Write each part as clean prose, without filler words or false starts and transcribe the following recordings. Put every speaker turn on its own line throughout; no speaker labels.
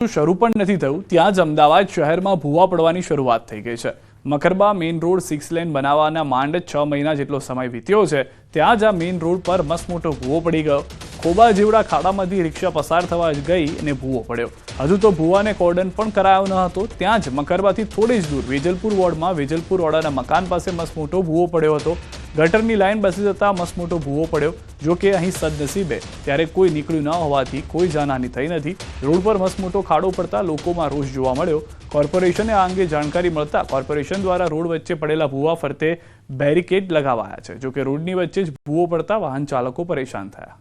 શરૂ પણ નથી થયું ત્યાં જ અમદાવાદ શહેરમાં ભૂવા પડવાની શરૂઆત થઈ ગઈ છે। મકરબા મેઇન રોડ 6 લેન બનાવવાના માંડ 6 મહિના જેટલો સમય વીત્યો છે, ત્યાં જ આ મેઇન રોડ પર મસમોટો ભૂવો પડી ગયો। ખોબા જેવડા ખાડામાંથી રિક્ષા પસાર થવા ગઈ અને ભૂવો પડ્યો। હજુ તો ભૂવાને કોર્ડન પણ કરાયો ન હતો, ત્યાં જ મકરબાથી થોડી જ દૂર વેજલપુર વોર્ડમાં વેજલપુર વાળાના મકાન પાસે મસમોટો ભૂવો પડ્યો હતો। ગટરની લાઈન બેસી જતા મસમોટો ભૂવો પડ્યો। જો કે અહીં સદનસીબે ત્યારે કોઈ નીકળ્યું ન હોવાથી કોઈ જાનહાની થઈ નથી। રોડ પર મસમોટો ખાડો પડતા લોકોમાં રોષ જોવા મળ્યો। કોર્પોરેશને આ અંગે જાણકારી મળતા કોર્પોરેશન દ્વારા રોડ વચ્ચે પડેલા ભૂવા ફરતે બેરિકેડ લગાવાયા છે। જો કે રોડની વચ્ચે જ ભૂવો પડતા વાહન ચાલકો પરેશાન થયા।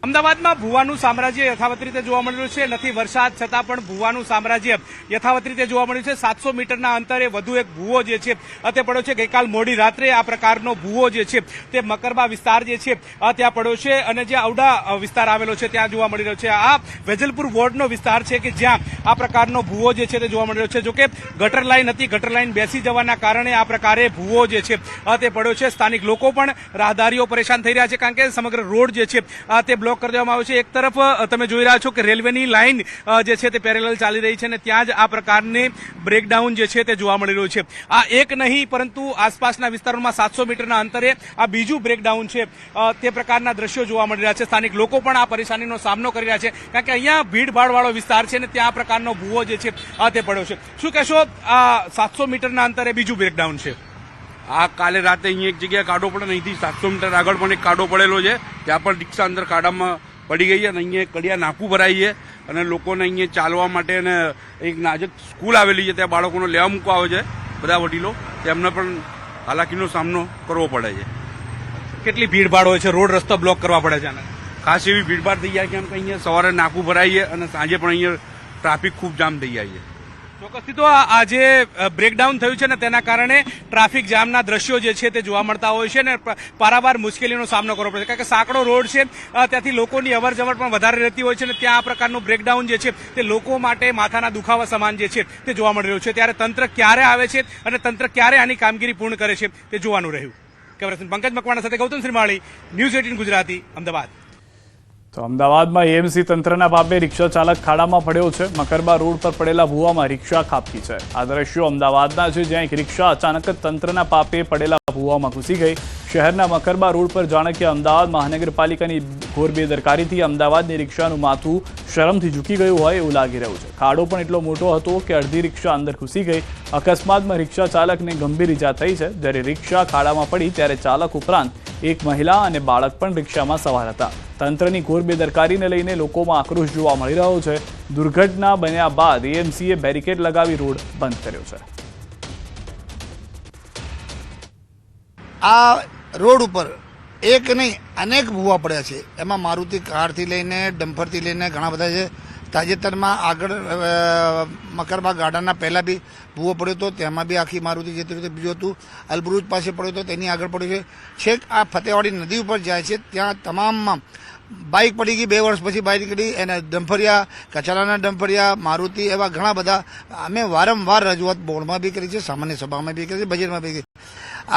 અમદાવાદમાં ભૂવાનું સામ્રાજ્ય યથાવત રીતે જોવા મળી રહ્યું છે। નથી વરસાદ છતાં પણ ભૂવાનું સામ્રાજ્ય યથાવત રીતે જોવા મળ્યું છે। 700 મીટરના અંતરે વધુ એક ભૂવો જે છે તે પડ્યો છે। ગઈકાલ મોડી રાત્રે આ પ્રકારનો ભૂવો જે છે તે મકરબા વિસ્તાર જે છે ત્યાં પડ્યો છે અને જે ઔડા વિસ્તાર આવેલો છે ત્યાં જોવા મળી રહ્યો છે। આ વેજલપુર વોર્ડનો વિસ્તાર છે કે જ્યાં આ પ્રકારનો ભૂવો જે છે તે જોવા મળી રહ્યો છે। જો કે ગટર લાઈન હતી, ગટર લાઈન બેસી જવાના કારણે આ પ્રકારે ભૂવો જે છે તે પડ્યો છે। સ્થાનિક લોકો પણ રાહદારીઓ પરેશાન થઈ રહ્યા છે, કારણ કે સમગ્ર રોડ જે છે તે બ્લોક કરી દેવામાં આવ્યો છે। એક તરફ તમે જોઈ રહ્યા છો કે રેલવેની લાઈન જે છે તે પેરેલલ ચાલી રહી છે અને ત્યાં જ આ પ્રકારની બ્રેકડાઉન જે છે તે જોવા મળી રહ્યું છે। આ એક નહીં પરંતુ આસપાસના વિસ્તારોમાં 700 મીટરના અંતરે આ બીજું બ્રેકડાઉન છે તે પ્રકારના દ્રશ્યો જોવા મળી રહ્યા છે। સ્થાનિક લોકો પણ આ પરેશાનીનો સામનો કરી રહ્યા છે, કારણ કે અહીંયા ભીડભાડવાળો વિસ્તાર છે અને ત્યાં આ પ્રકારનો ભૂવો જે છે તે પડ્યો છે। શું કહેશો, આ 700 મીટરના અંતરે બીજું બ્રેકડાઉન છે?
આ કાલે રાતે અહીંયા એક જગ્યાએ કાડો પડે, અહીંથી 700 મીટર આગળ પણ એક કાડો પડેલો છે, ત્યાં પણ રિક્ષા અંદર ખાડામાં પડી ગઈ છે અને અહીંયા કડિયા નાકું ભરાઈ છે અને લોકોને અહીંયા ચાલવા માટે અને એક નાજક સ્કૂલ આવેલી છે, ત્યાં બાળકોને લેવા મૂકવા આવે છે બધા વડીલો, તેમને પણ હાલાકીનો સામનો કરવો પડે છે।
કેટલી ભીડભાડ હોય છે, રોડ રસ્તો બ્લોક કરવા પડે છે અને
ખાસ એવી ભીડભાડ થઈ જાય, કેમ કે અહીંયા સવારે નાકું ભરાઈ છે અને સાંજે પણ અહીંયા ટ્રાફિક ખૂબ જામ થઈ જાય છે।
ચોક્કસથી તો આ જે બ્રેકડાઉન થયું છે ને તેના કારણે ટ્રાફિક જામના દ્રશ્યો જે છે તે જોવા મળતા હોય છે ને પારાવાર મુશ્કેલીનો સામનો કરવો પડે છે, કારણ કે સાંકડો રોડ છે, ત્યાંથી લોકોની અવરજવર પણ વધારે રહેતી હોય છે અને ત્યાં આ પ્રકારનું બ્રેકડાઉન જે છે તે લોકો માટે માથાના દુખાવા સમાન જે છે તે જોવા મળી રહ્યું છે। ત્યારે તંત્ર ક્યારે આવે છે અને તંત્ર ક્યારે આની કામગીરી પૂર્ણ કરે છે તે જોવાનું રહ્યું। કેમેરામેન પંકજ મકવાણા સાથે ગૌતમ શ્રીમાળી, ન્યૂઝ 18 ગુજરાતી, અમદાવાદ।
તો અમદાવાદમાં એએમસી તંત્રના પાપે રિક્ષા ચાલક ખાડામાં પડ્યો છે। મકરબા રોડ પર પડેલા ભૂવામાં રિક્ષા ખાબકી છે। આ દ્રશ્યો અમદાવાદના છે, જ્યાં એક રિક્ષા અચાનક જ તંત્રના પાપે પડેલા ભૂવામાં ઘૂસી ગઈ। શહેરના મકરબા રોડ પર જાણે કે અમદાવાદ મહાનગરપાલિકાની ઘોર બેદરકારીથી અમદાવાદની રિક્ષાનું માથું શરમથી ઝૂકી ગયું હોય એવું લાગી રહ્યું છે। ખાડો પણ એટલો મોટો હતો કે અડધી રિક્ષા અંદર ઘૂસી ગઈ। અકસ્માતમાં રિક્ષા ચાલકને ગંભીર ઈજા થઈ છે। જ્યારે રિક્ષા ખાડામાં પડી ત્યારે ચાલક ઉપરાંત એક મહિલા અને બાળક પણ રિક્ષામાં સવાર હતા। તંત્રની ઘોર બેદરકારીને લઈને લોકોમાં આક્રોશ જોવા મળી રહ્યો છે। દુર્ઘટના બન્યા બાદ એએમસીએ બેરિકેડ લગાવી રોડ બંધ કર્યો છે।
આ રોડ ઉપર એક નહીં અનેક ભૂવા પડ્યા છે, એમાં મારુતિ કારથી લઈને ડમ્પરથી લઈને ઘણા બધા છે। તાજેતરમાં આગળ મકરબા ગાર્ડનના પહેલાં બી ભૂવો પડ્યો હતો, તેમાં બી આખી મારુતિ જતી હતી। બીજું હતું અલબ્રુજ પાસે પડ્યો હતો, તેની આગળ પડ્યો છે। છેક આ ફતેવાડી નદી ઉપર જાય છે ત્યાં તમામમાં બાઇક પડી ગઈ, 2 વર્ષ પછી બાઇક પડી, એને ડમ્ફરિયા, કચરાના ડમ્ફરિયા, મારુતિ એવા ઘણા બધા અમે વારંવાર રજૂઆત બોર્ડમાં બી કરી છે, સામાન્ય સભામાં બી કરી છે, બજેટમાં બી કરી।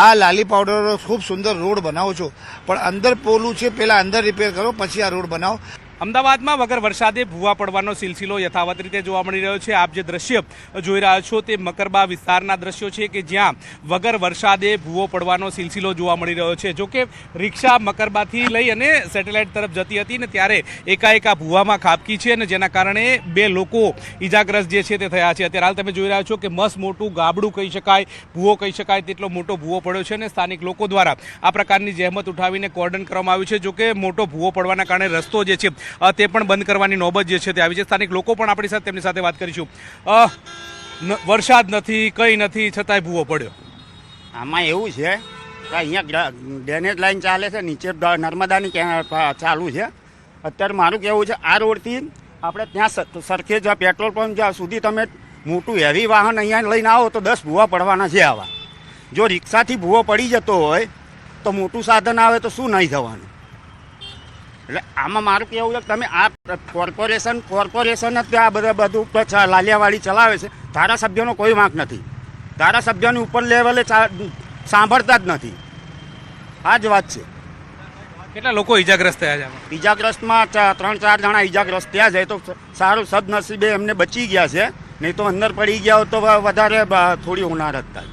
આ લાલી પાવડરનો ખૂબ સુંદર રોડ બનાવો છો, પણ અંદર પોલું છે, પહેલાં અંદર રિપેર કરો પછી આ રોડ બનાવો।
અમદાવાદમાં વગર વરસાદે ભૂવા પડવાનો સિલસિલો યથાવત રીતે જોવા મળી રહ્યો છે। આપ જે દ્રશ્ય જોઈ રહ્યા છો તે મકરબા વિસ્તારના દ્રશ્યો છે કે જ્યાં વગર વરસાદે ભૂવો પડવાનો સિલસિલો જોવા મળી રહ્યો છે। જો કે રિક્ષા મકરબાથી લઈ અને સેટેલાઇટ તરફ જતી હતી ને ત્યારે એકાએક આ ભૂવામાં ખાબકી છે અને જેના કારણે 2 લોકો ઈજાગ્રસ્ત જે છે તે થયા છે। અત્યારે હાલ તમે જોઈ રહ્યા છો કે મસ્ત મોટું ગાબડું કહી શકાય, ભૂવો કહી શકાય તેટલો મોટો ભૂવો પડ્યો છે અને સ્થાનિક લોકો દ્વારા આ પ્રકારની જહેમત ઉઠાવીને કોર્ડન કરવામાં આવ્યું છે। જો કે મોટો ભૂવો પડવાના કારણે રસ્તો જે છે તે પણ બંધ કરવાની નોબત જે છે તે આવી છે। સ્થાનિક લોકો પણ આપણી સાથે તેમની સાથે વાત કરીશું। વરસાદ નથી, કંઈ નથી, છતાંય ભૂવો પડ્યો।
આમાં એવું છે કે અહીંયા ડ્રેનેજ લાઈન ચાલે છે, નીચે નર્મદાની ચાલુ છે। અત્યારે મારું કહેવું છે આ રોડથી આપણે ત્યાં સરખેજ પેટ્રોલ પંપ જ્યાં સુધી તમે મોટું હેવી વાહન અહીંયા લઈને આવો તો 10 ભૂવા પડવાના છે આવા। જો રિક્ષાથી ભૂવો પડી જતો હોય તો મોટું સાધન આવે તો શું નહીં થવાનું? એટલે આમાં મારું કહેવું છે કે તમે આ કોર્પોરેશન જ આ બધું લાલિયાવાડી ચલાવે છે। ધારાસભ્યનો કોઈ વાંક નથી, ધારાસભ્યની ઉપર લેવલે સાંભળતા જ નથી। આ જ વાત છે।
કેટલા લોકો ઈજાગ્રસ્ત થયા છે આમાં?
ઈજાગ્રસ્તમાં 3-4 જણા ઈજાગ્રસ્ત થયા છે. તો સારું સદનસીબે એમને બચી ગયા છે, નહીં તો અંદર પડી ગયા હોત તો વધારે થોડી હોનારત થાય.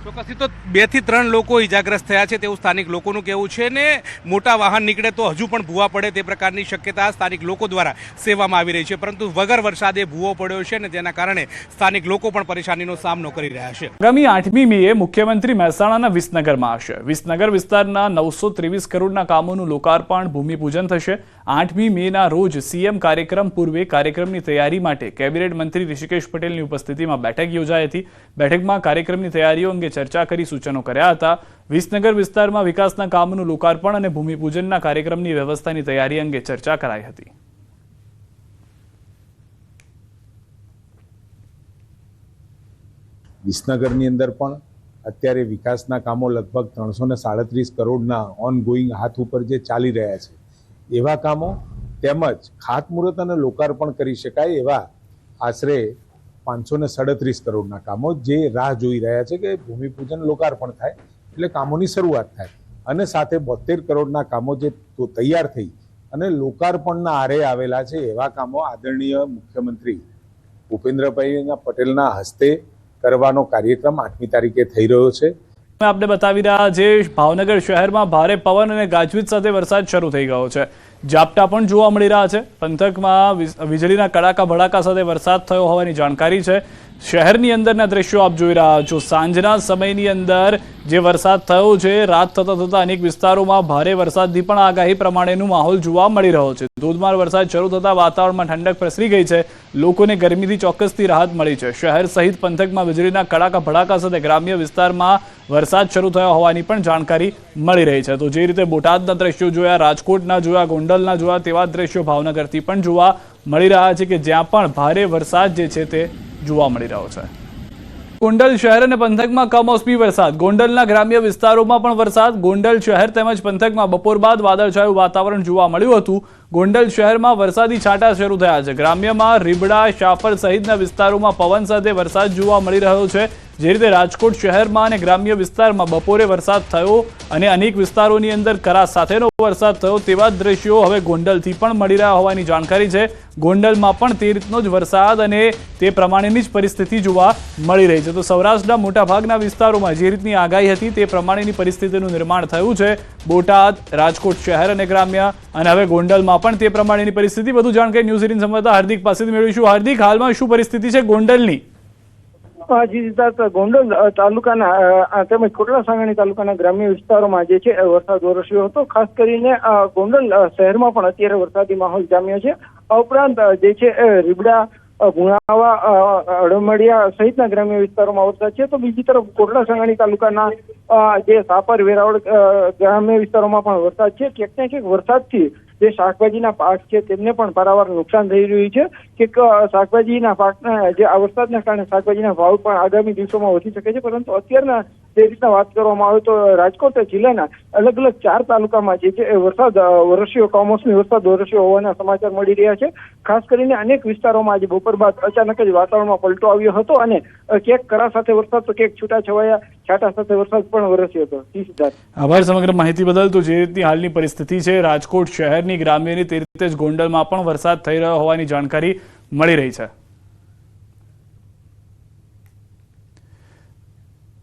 ચોક્કસથી તો 2 થી 3 લોકો ઈજાગ્રસ્ત થયા છે તેવું સ્થાનિક લોકોનું કહેવું છે ને મોટા વાહન નીકળે તો હજુ પણ ભૂવા પડે તે પ્રકારની શક્યતા સ્થાનિક લોકો દ્વારા સેવામાં આવી રહી છે, પરંતુ વગર વરસાદે ભૂવો પડ્યો છે ને જેના કારણે સ્થાનિક લોકો પણ પરેશાનીનો સામનો કરી રહ્યા છે.
આગામી 8મી મીએ મુખ્યમંત્રી મહેસાણાના વિસનગરમાં આવશે. વિસનગર વિસ્તારના 923 કરોડના કામોનું લોકાર્પણ ભૂમિપૂજન થશે. 8મી મેના રોજ સીએમ કાર્યક્રમ પૂર્વે કાર્યક્રમની તૈયારી માટે કેબિનેટ મંત્રી ઋષિકેશ પટેલની ઉપસ્થિતિમાં બેઠક યોજાઈ હતી. બેઠકમાં કાર્યક્રમની તૈયારીઓ અંગે ચર્ચા કરી સૂચનો કર્યા હતા. વિસનગર વિસ્તારમાં વિકાસના કામોનું લોકાર્પણ અને ભૂમિપૂજનના કાર્યક્રમની વ્યવસ્થાની તૈયારી અંગે ચર્ચા કરાઈ હતી.
વિસનગરની અંદર પણ અત્યારે વિકાસના કામો લગભગ 337 કરોડના ઓનગોઈંગ હાથ ઉપર જે ચાલી રહ્યા છે, એવા કામો તેમજ ખાતમુહૂર્ત અને લોકાર્પણ કરી શકાય એવા આશરે 537 કરોડના કામો જે રાહ જોઈ રહ્યા છે કે ભૂમિપૂજન લોકાર્પણ થાય એટલે કામોની શરૂઆત થાય. અને સાથે 72 કરોડના કામો જે તૈયાર થઈ અને લોકાર્પણના આરે આવેલા છે એવા કામો આદરણીય મુખ્યમંત્રી ભૂપેન્દ્રભાઈ પટેલના હસ્તે કરવાનો કાર્યક્રમ 8મી તારીખે થઈ રહ્યો છે.
આપને બતાવી રહ્યા છે ભાવનગર શહેરમાં ભારે પવન અને ગાજવીજ સાથે વરસાદ શરૂ થઈ ગયો છે. ઝાપટા પણ જોવા મળી રહ્યા છે. પંથકમાં વીજળીના કડાકા ભડાકા સાથે વરસાદ થયો હોવાની જાણકારી છે. શહેરની અંદરના દ્રશ્યો આપ જોઈ રહ્યા છો. સાંજના સમયની અંદર જે વરસાદ થયો છે, રાત થતા અનેક વિસ્તારોમાં ભારે વરસાદની પણ આગાહી પ્રમાણેનું માહોલ જોવા મળી રહ્યો છે. ધોધમાર વરસાદ શરૂ થતા વાતાવરણમાં ઠંડક પ્રસરી ગઈ છે. લોકોને ગરમીથી ચોક્કસથી રાહત મળી છે. શહેર સહિત પંથકમાં વીજળીના કડાકા ભડાકા સાથે ગ્રામ્ય વિસ્તારમાં વરસાદ શરૂ થયો હોવાની પણ જાણકારી મળી રહી છે. તો જે રીતે બોટાદના દ્રશ્યો જોયા, રાજકોટના જોયા, ગોંડલના જોયા, તેવા દ્રશ્યો ભાવનગરથી પણ જોવા મળી રહ્યા છે કે જ્યાં પણ ભારે વરસાદ જે છે તે જોવા મળી રહ્યો છે. ગોંડલ શહેર અને પંથકમાં કમોસમી વરસાદ. ગોંડલના ગ્રામ્ય વિસ્તારોમાં પણ વરસાદ. ગોંડલ શહેર તેમજ પંથકમાં બપોર બાદ વાદળછાયું વાતાવરણ જોવા મળ્યું હતું. ગોંડલ શહેરમાં વરસાદી છાંટા શરૂ થયા છે. ગ્રામ્યમાં રીબડા, શાપર સહિતના વિસ્તારોમાં પવન સાથે વરસાદ જોવા મળી રહ્યો છે. જે રીતે રાજકોટ શહેરમાં અને ગ્રામ્ય વિસ્તારમાં બપોરે વરસાદ થયો અને અનેક વિસ્તારોની અંદર કરા સાથેનો વરસાદ થયો તેવા દ્રશ્યો હવે ગોંડલથી પણ મળી રહ્યા હોવાની જાણકારી છે. ગોંડલમાં પણ તે રીતનો જ વરસાદ અને તે પ્રમાણેની જ પરિસ્થિતિ જોવા મળી રહી છે. તો સૌરાષ્ટ્રના મોટાભાગના વિસ્તારોમાં જે રીતની આગાહી હતી તે પ્રમાણેની પરિસ્થિતિનું નિર્માણ થયું છે. બોટાદ, રાજકોટ શહેર અને ગ્રામ્ય અને હવે ગોંડલમાં પણ તે પ્રમાણેની પરિસ્થિતિ. વધુ જાણકારી ન્યૂઝ 18 સંવાદદાતા હાર્દિક પાસેથી મેળવીશું. હાર્દિક, હાલમાં શું પરિસ્થિતિ છે ગોંડલની?
જી સિદ્ધાર્થ, ગોંડલ તાલુકાના તેમજ કોટડા સાંગાણી તાલુકાના ગ્રામ્ય વિસ્તારોમાં જે છે વરસાદ વરસ્યો હતો. ખાસ કરીને ગોંડલ શહેરમાં પણ અત્યારે વરસાદી માહોલ જામ્યો છે. આ ઉપરાંત જે છે રીબડા, ગુણાવા, અડમડિયા સહિતના ગ્રામ્ય વિસ્તારોમાં વરસાદ છે. તો બીજી તરફ કોટડા સાંગાણી તાલુકાના જે સાપર, વેરાવળ ગ્રામ્ય વિસ્તારોમાં પણ વરસાદ છે. ક્યાંક ને ક્યાંક વરસાદથી જે શાકભાજીના પાક છે તેમને પણ પારાવાર નુકસાન થઈ રહ્યું છે કે શાકભાજીના પાકના જે આ વરસાદના કારણે શાકભાજીના ભાવ પણ આગામી દિવસોમાં વધી શકે છે. પરંતુ અત્યારના જે રીતના વાત કરવામાં આવે તો રાજકોટ જિલ્લાના અલગ અલગ 4 તાલુકામાં જે છે વરસાદ વરસ્યો, કમોસમી વરસાદ વરસ્યો હોવાના સમાચાર મળી રહ્યા છે. ખાસ કરીને અનેક વિસ્તારોમાં આજે બપોર બાદ અચાનક જ વાતાવરણમાં પલટો આવ્યો હતો અને ક્યાંક કરા સાથે વરસાદ તો ક્યાંક છૂટાછવાયા છાંટા સાથે વરસાદ પણ વરસ્યો હતો. સિદ્ધાર્થ,
આભાર સમગ્ર માહિતી બદલ. તો જે રીતની હાલની પરિસ્થિતિ છે રાજકોટ શહેરની ગ્રામ્યની, તે રીતે જ ગોંડલમાં પણ વરસાદ થઈ રહ્યો હોવાની જાણકારી મળી રહી છે.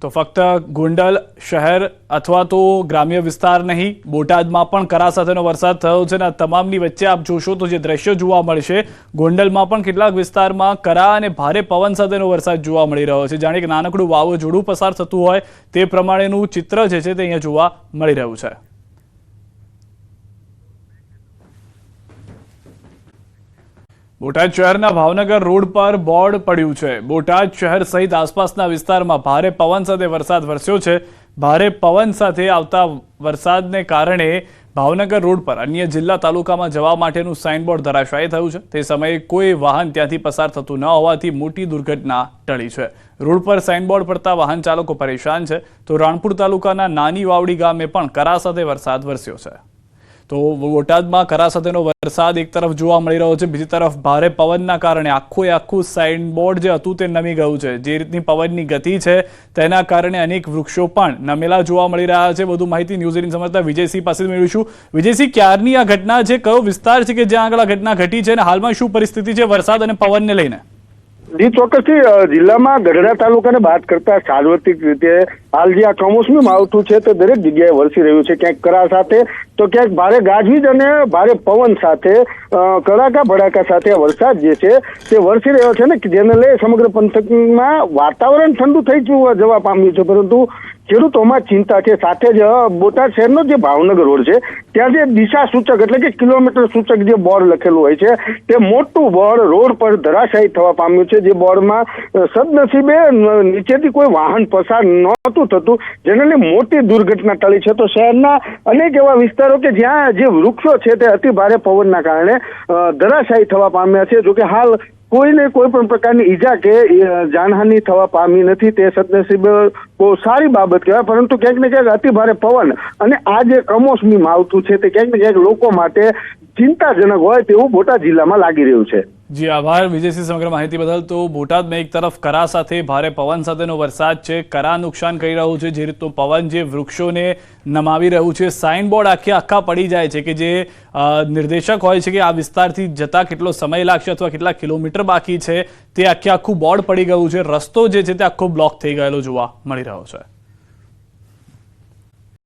તો ફક્ત ગોંડલ શહેર અથવા તો ગ્રામ્ય વિસ્તાર નહીં, બોટાદમાં પણ કરા સાથેનો વરસાદ થયો છે અને તમામની વચ્ચે આપ જોશો તો જે દ્રશ્યો જોવા મળશે, ગોંડલમાં પણ કેટલાક વિસ્તારમાં કરા અને ભારે પવન સાથેનો વરસાદ જોવા મળી રહ્યો છે. જાણે કે નાનકડું વાવાઝોડું પસાર થતું હોય તે પ્રમાણેનું ચિત્ર જે છે તે અહીંયા જોવા મળી રહ્યું છે. બોટાદ શહેરના ભાવનગર રોડ પર બોર્ડ પડ્યું છે. બોટાદ શહેર સહિત આસપાસના વિસ્તારમાં ભારે પવન સાથે વરસાદ વરસ્યો છે. ભારે પવન સાથે આવતા વરસાદને કારણે ભાવનગર રોડ પર અન્ય જિલ્લા તાલુકામાં જવા માટેનું સાઇનબોર્ડ ધરાશાયી થયું છે. તે સમયે કોઈ વાહન ત્યાંથી પસાર થતું ન હોવાથી મોટી દુર્ઘટના ટળી છે. રોડ પર સાઇનબોર્ડ પડતા વાહન ચાલકો પરેશાન છે. તો રાણપુર તાલુકાના નાની વાવડી ગામે પણ કરા સાથે વરસાદ વરસ્યો છે. તો બોટાદમાં કરા સાથેનો વરસાદ એક તરફ જોવા મળી રહ્યો છે, બીજી તરફ ભારે પવનના કારણે આખું સાઇનબોર્ડ જે હતું તે નમી ગયું છે. જે રીતની પવનની ગતિ છે તેના કારણે અનેક વૃક્ષો પણ નમેલા જોવા મળી રહ્યા છે. વધુ માહિતી ન્યૂઝ 18 સમાચાર વિજયસિંહ પાસેથી મેળવીશું. વિજયસિંહ, ક્યારની આ ઘટના છે? કયો વિસ્તાર છે કે જ્યાં આગળ આ ઘટના ઘટી છે અને હાલમાં શું પરિસ્થિતિ છે વરસાદ અને પવનને લઈને?
જી ચોક્કસથી જિલ્લામાં ગઢડા તાલુકાને બાદ કરતા સાર્વત્રિક રીતે હાલ જે આ કમોસમી માવઠું છે તે દરેક જગ્યાએ વરસી રહ્યું છે. ક્યાંક કરા સાથે તો ક્યાંક ભારે ગાજવીજ અને ભારે પવન સાથે કડાકા ભડાકા સાથે વરસાદ જે છે તે વરસી રહ્યો છે ને, જેને લઈ સમગ્ર પંથકમાં વાતાવરણ ઠંડુ થઈ જવા પામ્યું છે, પરંતુ ખેડૂતોમાં ચિંતા છે. સાથે જ બોટાદ શહેરનો જે ભાવનગર રોડ છે ત્યાં જે દિશા સૂચક એટલે કે કિલોમીટર સૂચક જે બોર્ડ લખેલું હોય છે તે મોટું બોર્ડ રોડ પર ધરાશાયી થવા પામ્યું છે. જે બોર્ડમાં સદનસીબે નીચેથી કોઈ વાહન પસાર નહોતું થતું, જેને લઈ મોટી દુર્ઘટના ટળી છે. તો શહેરના અનેક એવા વિસ્તારો કે જ્યાં જે વૃક્ષો છે તે અતિ ભારે પવનના કારણે ધરાશાયી થવા પામ્યા છે. જોકે હાલ કોઈને કોઈ પણ પ્રકારની ઈજા કે જાનહાનિ થવા પામી નથી, તે સદનસીબે બહુ સારી બાબત કહેવાય. પરંતુ ક્યાંક ને ક્યાંક અતિ ભારે પવન અને આ જે કમોસમી માવઠું છે તે ક્યાંક ને ક્યાંક લોકો માટે ચિંતાજનક હોય તેવું બોટાદ જિલ્લામાં લાગી રહ્યું છે.
જી આભાર વિજયસિંહ સમગ્ર માહિતી બદલ. તો બોટાદમાં એક તરફ કરા સાથે ભારે પવન સાથેનો વરસાદ છે, કરા નુકસાન કરી રહ્યું છે, જે રીતનું પવન જે વૃક્ષોને નમાવી રહ્યું છે. સાઇનબોર્ડ આખા પડી જાય છે કે જે નિર્દેશક હોય છે કે આ વિસ્તારથી જતા કેટલો સમય લાગશે અથવા કેટલા કિલોમીટર બાકી છે તે આખું બોર્ડ પડી ગયું છે. રસ્તો જે છે તે આખો બ્લોક થઈ ગયેલો જોવા મળી રહ્યો છે.